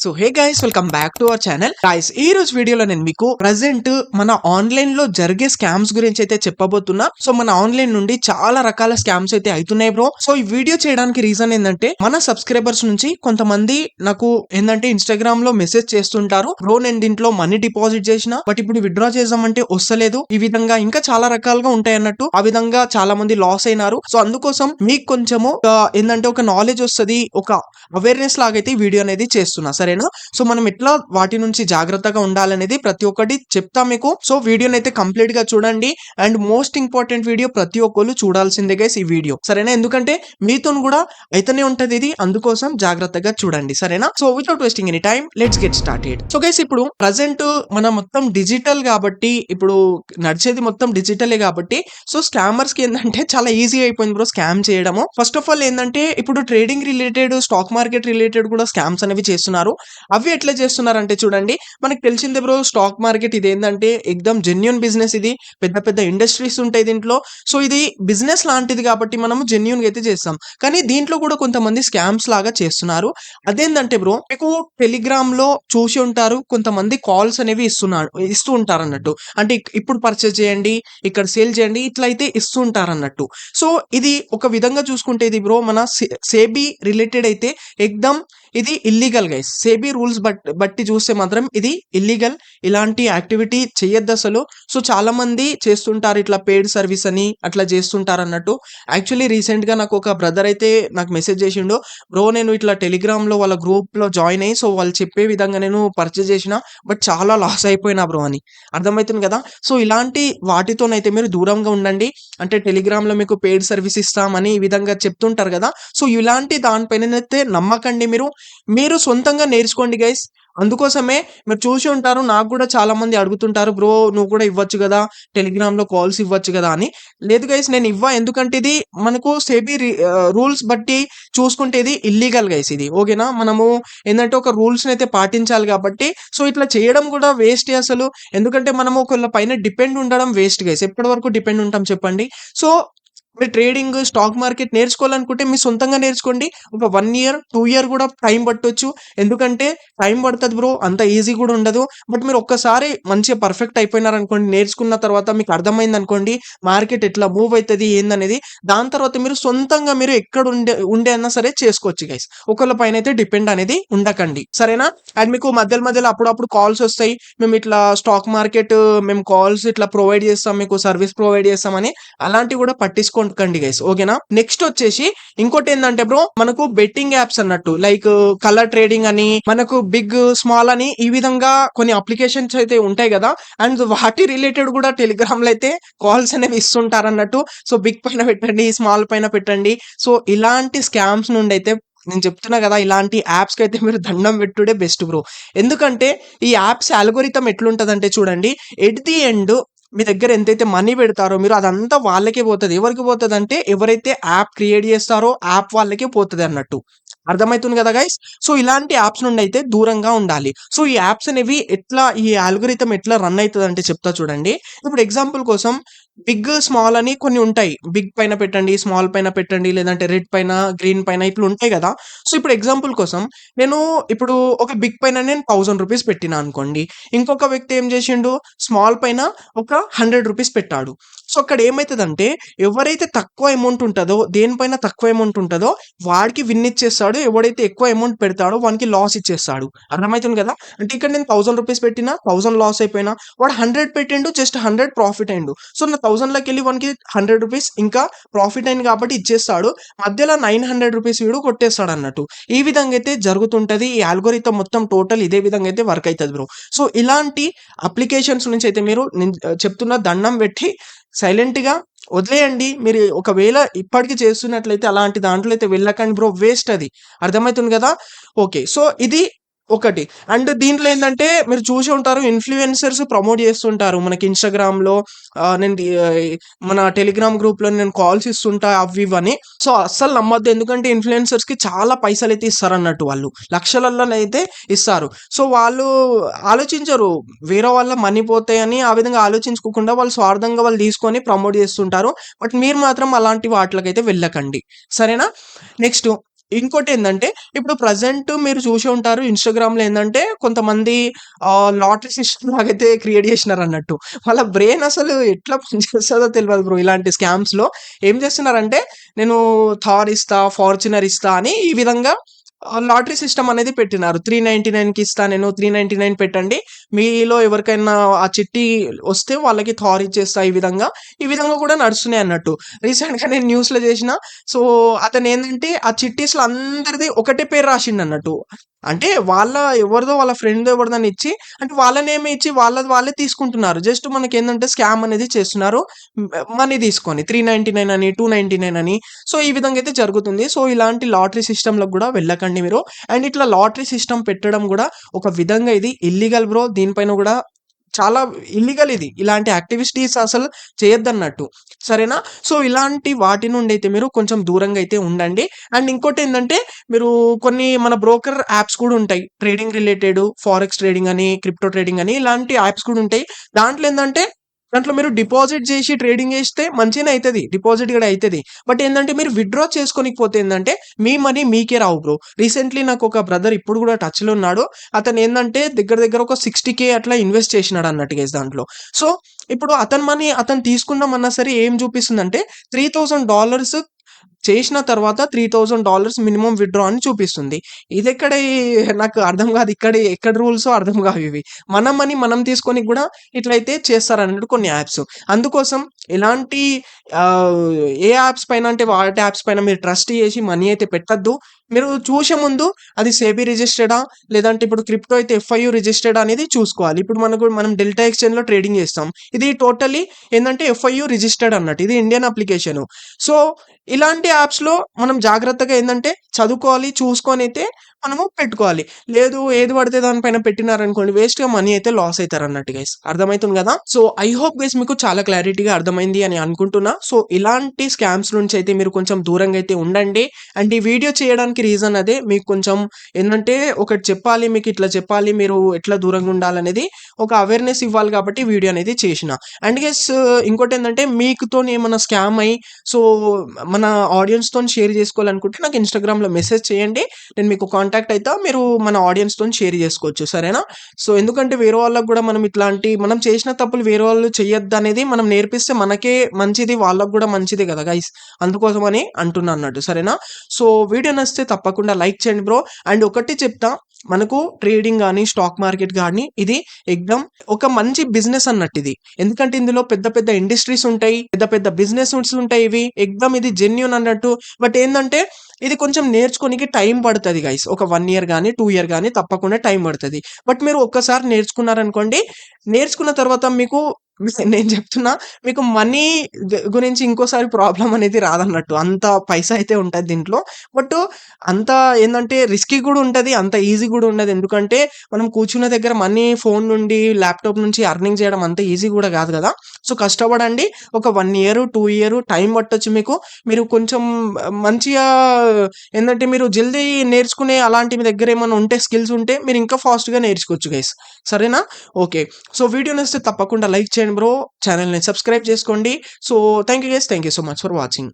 So hey guys, welcome back to our channel. Guys, ఈ రోజు వీడియోలో నేను మీకు ప్రెసెంట్ మన ఆన్లైన్ లో జరిగే స్కామ్స్ గురించి అయితే చెప్పబోతున్నా. సో మన ఆన్లైన్ నుండి చాలా రకాల స్కామ్స్ అయితే అవుతున్నాయి బ్రో. సో ఈ వీడియో చేయడానికి రీజన్ ఏంటంటే, మన సబ్స్క్రైబర్స్ నుంచి కొంతమంది నాకు ఏంటంటే ఇన్స్టాగ్రామ్ లో మెసేజ్ చేస్తుంటారు, బ్రో నేను దీంట్లో మనీ డిపాజిట్ చేసిన బట్ ఇప్పుడు విత్డ్రా చేద్దామంటే వస్తలేదు, ఈ విధంగా ఇంకా చాలా రకాలుగా ఉంటాయి అన్నట్టు. ఆ విధంగా చాలా మంది లాస్ అయినారు. సో అందుకోసం మీకు కొంచెము ఏంటంటే ఒక నాలెడ్జ్ వస్తుంది, ఒక అవేర్నెస్ లాగైతే ఈ వీడియో అనేది చేస్తున్నా, సరేనా? సో మనం ఎట్లా వాటి నుంచి జాగ్రత్తగా ఉండాలనేది ప్రతి ఒక్కటి చెప్తా మీకు. సో వీడియోని అయితే కంప్లీట్ గా చూడండి. అండ్ మోస్ట్ ఇంపార్టెంట్ వీడియో, ప్రతి ఒక్కరు చూడాల్సిందే గైస్ ఈ వీడియో, సరేనా? ఎందుకంటే మీతో కూడా అయితేనే ఉంటది ఇది, అందుకోసం జాగ్రత్తగా చూడండి, సరేనా? So without wasting any time, let's get started. So guys, ఇప్పుడు ప్రజెంట్ మన మొత్తం డిజిటల్ కాబట్టి, ఇప్పుడు నడిచేది మొత్తం డిజిటలే కాబట్టి, సో స్కామర్స్ కి ఏంటంటే చాలా ఈజీ అయిపోయింది బ్రో స్కామ్ చేయడము. ఫస్ట్ ఆఫ్ ఆల్ ఏంటంటే, ఇప్పుడు trading related, stock market related కూడా స్కామ్స్ అనేవి చేస్తున్నారు. అవి ఎట్లా చేస్తున్నారంటే చూడండి, మనకు తెలిసిందే బ్రో, స్టాక్ మార్కెట్ ఇది ఏంటంటే ఎక్దమ్ జెన్యున్ బిజినెస్, ఇది పెద్ద పెద్ద ఇండస్ట్రీస్ ఉంటాయి దీంట్లో. సో ఇది బిజినెస్ లాంటిది కాబట్టి మనము జెన్యున్ గా అయితే చేస్తాం. కానీ దీంట్లో కూడా కొంతమంది స్కామ్స్ లాగా చేస్తున్నారు. అదేంటంటే బ్రో, మీకు టెలిగ్రామ్ లో చూసి ఉంటారు, కొంతమంది కాల్స్ అనేవి ఇస్తూ ఉంటారు అన్నట్టు. అంటే ఇప్పుడు పర్చేస్ చేయండి, ఇక్కడ సేల్ చేయండి, ఇట్లా అయితే ఇస్తూ ఉంటారు అన్నట్టు. సో ఇది ఒక విధంగా చూసుకుంటే ఇది బ్రో మన సేబీ రిలేటెడ్ అయితే ఎక్దమ్ ఇది ఇల్లీగల్ గైస్. సేబీ రూల్స్ బట్టి చూస్తే మాత్రం ఇది ఇల్లీగల్, ఇలాంటి యాక్టివిటీ చేయొద్దు అసలు. సో చాలా మంది చేస్తుంటారు ఇట్లా పెయిడ్ సర్వీస్ అని, అట్లా చేస్తుంటారు అన్నట్టు. యాక్చువల్లీ రీసెంట్ గా నాకు ఒక బ్రదర్ అయితే నాకు మెసేజ్ చేసిండు, బ్రో నేను ఇట్లా టెలిగ్రామ్ లో వాళ్ళ గ్రూప్ లో జాయిన్ అయ్యి, సో వాళ్ళు చెప్పే విధంగా నేను పర్చేజ్ చేసిన బట్ చాలా లాస్ అయిపోయినా బ్రో అని. అర్థమవుతుంది కదా? సో ఇలాంటి వాటితోనైతే మీరు దూరంగా ఉండండి. అంటే టెలిగ్రామ్ లో మీకు పెయిడ్ సర్వీస్ ఇస్తామని ఈ విధంగా చెప్తుంటారు కదా, సో ఇలాంటి దానిపైనైతే నమ్మకండి. మీరు సొంతంగా నేర్చుకోండి గైస్. అందుకోసమే మీరు చూసి ఉంటారు, నాకు కూడా చాలా మంది అడుగుతుంటారు, బ్రో నువ్వు కూడా ఇవ్వచ్చు కదా, టెలిగ్రామ్ లో కాల్స్ ఇవ్వచ్చు కదా అని. లేదు గైస్, నేను ఎందుకంటే ఇది మనకు సేబీ రూల్స్ బట్టి చూసుకుంటే ఇది ఇల్లీగల్ గైస్, ఇది ఓకేనా? మనము ఏంటంటే ఒక రూల్స్ అయితే పాటించాలి కాబట్టి, సో ఇట్లా చేయడం కూడా వేస్ట్ అసలు. ఎందుకంటే మనము ఒకళ్ళ పైన డిపెండ్ ఉండడం వేస్ట్ గైస్. ఎప్పటి వరకు డిపెండ్ ఉంటాం చెప్పండి? సో మీరు ట్రేడింగ్, స్టాక్ మార్కెట్ నేర్చుకోవాలనుకుంటే మీ సొంతంగా నేర్చుకోండి. ఒక 1 ఇయర్ 2 ఇయర్ కూడా టైం పట్టొచ్చు. ఎందుకంటే టైం పడుతుంది బ్రో, అంత ఈజీ కూడా ఉండదు. బట్ మీరు ఒక్కసారి మంచిగా పర్ఫెక్ట్ అయిపోయినారనుకోండి, నేర్చుకున్న తర్వాత మీకు అర్థమైంది అనుకోండి మార్కెట్ ఎట్లా మూవ్ అవుతుంది ఏందనేది, దాని తర్వాత మీరు సొంతంగా మీరు ఎక్కడ ఉండే అన్నా సరే చేసుకోవచ్చు గైస్. ఒకళ్ళ పైన అయితే డిపెండ్ అనేది ఉండకండి, సరేనా? అండ్ మీకు మధ్యలో మధ్యలో అప్పుడప్పుడు కాల్స్ వస్తాయి, మేము ఇట్లా స్టాక్ మార్కెట్ మేము కాల్స్ ఇట్లా ప్రొవైడ్ చేస్తాం, మీకు సర్వీస్ ప్రొవైడ్ చేస్తామని, అలాంటివి కూడా పట్టించుకోండి గైస్, ఓకేనా? నెక్స్ట్ వచ్చేసి ఇంకోటి ఏంటంటే బ్రో, మనకు బెట్టింగ్ యాప్స్ అన్నట్టు, లైక్ కలర్ ట్రేడింగ్ అని, మనకు బిగ్ స్మాల్ అని, ఈ విధంగా కొన్ని అప్లికేషన్స్ అయితే ఉంటాయి కదా. అండ్ వాటి రిలేటెడ్ కూడా టెలిగ్రామ్ లో అయితే కాల్స్ అనేవి ఇస్తుంటారు అన్నట్టు. సో బిగ్ పైన పెట్టండి, స్మాల్ పైన పెట్టండి. సో ఇలాంటి స్కామ్స్ నుండి అయితే నేను చెప్తున్నా కదా, ఇలాంటి యాప్స్ కి అయితే మీరు దండం పెట్టుడే బెస్ట్ బ్రో. ఎందుకంటే ఈ యాప్స్ అల్గోరిథం ఎట్లుంటదంటే చూడండి, ఎట్ ది ఎండ్ మీ దగ్గర ఎంతైతే మనీ పెడతారో మీరు, అదంతా వాళ్ళకే పోతుంది. ఎవరికి పోతుంది అంటే, ఎవరైతే యాప్ క్రియేట్ చేస్తారో యాప్ వాళ్ళకే పోతుంది అన్నట్టు. అర్థమవుతుంది కదా గైస్? సో ఇలాంటి యాప్స్ నుండి అయితే దూరంగా ఉండాలి. సో ఈ యాప్స్ అనేవి ఎట్లా, ఈ ఆల్గోరిథం ఎట్లా రన్ అవుతుంది అంటే చెప్తా చూడండి. ఇప్పుడు ఎగ్జాంపుల్ కోసం బిగ్ స్మాల్ అని కొన్ని ఉంటాయి. బిగ్ పైన పెట్టండి, స్మాల్ పైన పెట్టండి, లేదంటే రెడ్ పైన, గ్రీన్ పైన, ఇట్లా ఉంటాయి కదా. సో ఇప్పుడు ఎగ్జాంపుల్ కోసం నేను ఇప్పుడు ఒక బిగ్ పైన నేను 1000 రూపీస్ పెట్టినా అనుకోండి, ఇంకొక వ్యక్తి ఏం చేసిండు, స్మాల్ పైన ఒక 100 రూపీస్ పెట్టాడు. సో అక్కడ ఏమవుతుందంటే, ఎవరైతే తక్కువ అమౌంట్ ఉంటుందో, దేనిపైన తక్కువ అమౌంట్ ఉంటుందో వాడికి విన్ ఇచ్చేస్తాడు, ఎవడైతే ఎక్కువ అమౌంట్ పెడతాడో వానికి లాస్ ఇచ్చేస్తాడు. అర్థమవుతుంది కదా? అంటే ఇక్కడ నేను 1000 రూపీస్ పెట్టినా 1000 లాస్ అయిపోయినా, వాడు 100 పెట్టిండు, జస్ట్ 100 ప్రాఫిట్ అయిండు. సో నా 1000 వెళ్ళి వానికి 100 రూపీస్ ఇంకా ప్రాఫిట్ అయింది కాబట్టి ఇచ్చేస్తాడు. మధ్యలో 900 రూపీస్ వీడు కొట్టేస్తాడు అన్నట్టు. ఈ విధంగా అయితే జరుగుతుంటది. ఈ ఆల్గోరిథం మొత్తం టోటల్ ఇదే విధంగా అయితే వర్క్ అవుతుంది బ్రో. సో ఇలాంటి అప్లికేషన్స్ నుంచి అయితే మీరు, నేను చెప్తున్న దండం పెట్టి సైలెంట్ గా వదిలేయండి. మీరు ఒకవేళ ఇప్పటికీ చేస్తున్నట్లయితే అలాంటి దాంట్లో అయితే వెళ్ళకండి బ్రో, వేస్ట్ అది. అర్థమవుతుంది కదా? ఓకే, సో ఇది ఒకటి. అండ్ దీంట్లో ఏంటంటే మీరు చూసి ఉంటారు, ఇన్ఫ్లుయెన్సర్స్ ప్రమోట్ చేస్తుంటారు మనకి ఇన్స్టాగ్రామ్ లో. మన టెలిగ్రామ్ గ్రూప్ లో నేను కాల్స్ ఇస్తుంటా అవి ఇవని. సో అస్సలు నమ్మద్దు, ఎందుకంటే ఇన్ఫ్లుయెన్సర్స్ కి చాలా పైసలు అయితే ఇస్తారు అన్నట్టు, వాళ్ళు లక్షలలోనైతే ఇస్తారు. సో వాళ్ళు ఆలోచించరు వేరే వాళ్ళ మనీ పోతాయని, ఆ విధంగా ఆలోచించుకోకుండా వాళ్ళు స్వార్థంగా వాళ్ళు తీసుకొని ప్రమోట్ చేస్తుంటారు. బట్ మీరు మాత్రం అలాంటి వాటికైతే వెళ్ళకండి, సరేనా? నెక్స్ట్ ఇంకోటేందంటే, ఇప్పుడు ప్రెజెంట్ మీరు చూసే ఉంటారు ఇన్‌స్టాగ్రామ్‌లో ఏందంటే, కొంతమంది లాటరీ సిస్టమ్ లాగైతే క్రియేట్ జేసినారన్నట్టు. వాళ్ళ బ్రెయిన్ అసలు ఎట్లా పనిచేస్తదో తెలవదు బ్రో. ఇలాంటి స్కామ్స్‌లో ఏం చేస్తున్నారంటే, నేను థార్ ఇస్తా, ఫార్చునర్ ఇస్తా అని ఈ విధంగా లాటరీ సిస్టమ్ అనేది పెట్టినారు. 399కి ఇస్తా నేను, 399 పెట్టండి. మీలో ఎవరికైనా ఆ చిట్టి వస్తే వాళ్ళకి థార్ ఇచ్చేస్తా ఈ విధంగా కూడా నడుస్తున్నాయన్నట్టు. రీసెంట్‌గా నేను న్యూస్‌లో జేసిన సో, అతనేందంటే ఆ చిట్టీస్‌లో అందరిది ఒకటే పేరు రాసిండన్నట్టు. అంటే ఎవరిదో వాళ్ళ ఫ్రెండ్‌దో ఎవరిదైనా ఇచ్చి అంటే వాళ్ళ నేమే ఇచ్చి వాళ్ళది వాళ్ళే తీసుకుంటున్నారు. జస్ట్ మనకేందంటే స్కామ్ అనేది చేస్తున్నారు. హ్మ్. మనీ తీసుకొని 399 అని, 299 అని. సో, ఈ విధంగా అయితే జరుగుతుంది. సో, ఇలాంటి లాటరీ సిస్టమ్‌లోకి గూడా వెళ్ళకండి మీరు. అండ్ ఇట్లా లాటరీ సిస్టమ్ పెట్టడం గూడా ఒక విధంగా ఇది ఇల్లీగల్ బ్రో. దీనిపైన గూడా చాలా ఇల్లీగల్ ఇది. ఇలాంటి యాక్టివిటీస్ అసలు చేయొద్దన్నట్టు. సరేనా? సో, ఇలాంటి వాటి నుండైతే మీరు కొంచెం దూరంగా అయితే ఉండండి. అండ్ ఇంకోటేందంటే మీరు కొన్ని మన బ్రోకర్ యాప్స్ కూడా ఉంటాయి. ట్రేడింగ్ రిలేటెడ్, ఫారెక్స్ ట్రేడింగ్ అని, క్రిప్టో ట్రేడింగ్ అని ఇలాంటి యాప్స్ కూడా ఉంటాయి. దాంట్లో ఏందంటే దాంట్లో మీరు డిపాజిట్ చేసి ట్రేడింగ్ చేస్తే మంచిగానే అయితది. డిపాజిట్ కూడా అయితది. బట్ ఏందంటే మీరు విత్‌డ్రా చేసుకోనీకి ఏందంటే మీ మనీ మీకే రావు బ్రో. రీసెంట్‌లీ నాకొక బ్రదర్ ఇప్పుడు కూడా టచ్‌లో ఉన్నాడు. అతనేందంటే దగ్గర దగ్గర ఒక 60,000 అట్లా ఇన్వెస్ట్ చేసినాడన్నట్టు గైస్ దాంట్లో. సో, ఇప్పుడు అతని మనీ అతను తీసుకుందామన్నా సరే ఏం చూపిస్తుందంటే $3,000 చేసిన తర్వాత $3,000 మినిమమ్ విత్‌డ్రా అని చూపిస్తుంది. ఇదెక్కడ నాకు అర్థం కాదు. ఎక్కడ రూల్సో అర్థం కావివి. మన మనీ మనం తీసుకోనికి గూడా ఇట్లయితే చేస్తారన్నట్టు కొన్ని యాప్స్. అందుకోసం ఇలాంటి ఆహ్, ఏ యాప్స్ పైన అంటే వాటి యాప్స్ పైన మీరు ట్రస్ట్ చేసి మనీ అయితే పెట్టొద్దు. మీరు చూసే ముందు అది సెబీ రిజిస్టర్డా? లేదంటే ఇప్పుడు క్రిప్టో అయితే ఎఫ్ఐయు రిజిస్టర్డా అనేది చూసుకోవాలి. ఇప్పుడు మనం డెల్టా ఎక్స్‌చేంజ్‌లో ట్రేడింగ్ చేస్తాం. ఇది టోటల్లీ ఏందంటే ఎఫ్ఐయు రిజిస్టర్డ్ అన్నట్టు. ఇది ఇండియన్ అప్లికేషను. సో, ఇలాంటి యాప్స్‌లో మనం జాగ్రత్తగా ఏందంటే చదువుకోవాలి, చూసుకొనైతే మనము పెట్టుకోవాలి. లేదు ఏది పడితే దాని పైన పెట్టినారనుకోండి వేస్ట్‌గా మనీ అయితే లాస్ అయితారన్నట్టు గైస్. అర్థమైతుంది గదా! సో, ఐ హోప్ గైస్ మీకు చాలా క్లారిటీగా అర్థమైంది అని అనుకుంటున్నా. సో, ఇలాంటి స్కామ్స్ నుంచి అయితే మీరు కొంచెం దూరంగా అయితే ఉండండి. అండ్ ఈ వీడియో చేయడానికి రీజన్ అదే. మీకు కొంచెం ఏందంటే ఒకటి చెప్పాలి, మీకిట్లా చెప్పాలి, మీరు ఎట్లా దూరంగా ఉండాలనేది ఒక అవేర్‌నెస్ ఇవ్వాలి కాబట్టి వీడియో అనేది చేషిన. అండ్ గైస్ ఇంకోటేందంటే మీకుతోని ఏమన్నా స్కామ్ అయ్యి సో, మన ఆడియన్స్‌తోని షేర్ జేసుకోవాలనుకుంటే నాకు ఇన్‌స్టాగ్రామ్‌లో మెసేజ్ చేయండి. నేను మీకు కాంటాక్ట్ అయితా. మీరు మన ఆడియన్స్‌తోని షేర్ జేసుకోవచ్చు. సరేనా? సో, ఎందుకంటే వేరే వాళ్ళకి గూడా మనం చేసిన తప్పులు వేరే వాళ్ళు చెయ్యొద్దనేది మనం నేర్పిస్తే మనకే మంచిది. వాళ్ళకి గూడా మంచిదే గదా గైస్! అందుకోసమని అంటున్నా అన్నట్టు. సరేనా? సో, వీడియో నచ్చితే తప్పకుండా లైక్ చేయండి బ్రో. అండ్ ఒకటి చెప్తా మనకు ట్రేడింగ్ గాని, స్టాక్ మార్కెట్ గాని ఇది ఎగ్దమ్ ఒక మంచి బిజినెస్ అన్నట్టిది. ఎందుకంటే ఇందులో పెద్ద పెద్ద ఇండస్ట్రీస్ ఉంటాయి. పెద్ద పెద్ద బిజినెసెస్ ఉంటాయి ఇవి. ఎగ్దమ్ ఇది జెన్యూన్ అన్నట్టు. బట్ ఏందంటే ఇది కొంచెం నేర్చుకోనికి టైం పడతది గైస్. ఒక 1 ఇయర్ గాని, 2 ఇయర్ గాని తప్పకుండా టైం పడతది. బట్ మీరు ఒక్కసారి నేర్చుకున్నారనుకోండి, నేర్చుకున్న తర్వాత మీకు నేను చెప్తున్నా మీకు మనీ గురించి ఇంకోసారి ప్రాబ్లమ్ అనేది రాదన్నట్టు. అంత పైసా అయితే ఉంటది దీంట్లో. బట్ అంత ఏందంటే రిస్కీ గూడా ఉంటది. అంత ఈజీ గూడా ఉండదు. ఎందుకంటే మనం కూర్చున్న దగ్గర మనీ ఫోను నుండి, ల్యాప్‌టాప్ నుంచి ఎర్నింగ్ చేయడం అంత ఈజీ గూడా గాదు గదా! సో, కష్టపడండి. ఒక 1 ఇయర్, 2 ఇయర్ టైం పట్టొచ్చు మీకు. మీరు కొంచెం మంచిగా ఏందంటే మీరు జల్దీ నేర్చుకునే అలాంటి మీ దగ్గర ఏమన్నా ఉంటే స్కిల్స్ ఉంటే మీరు ఇంకా ఫాస్ట్‌గా నేర్చుకోవచ్చు గైస్. సరేనా? ఓకే. సో, వీడియో నచ్చితే తప్పకుండా లైక్ చేయండి బ్రో. ఛానెల్‌ని సబ్స్క్రైబ్ చేసుకోండి. So, thank you guys. Thank you so much for watching.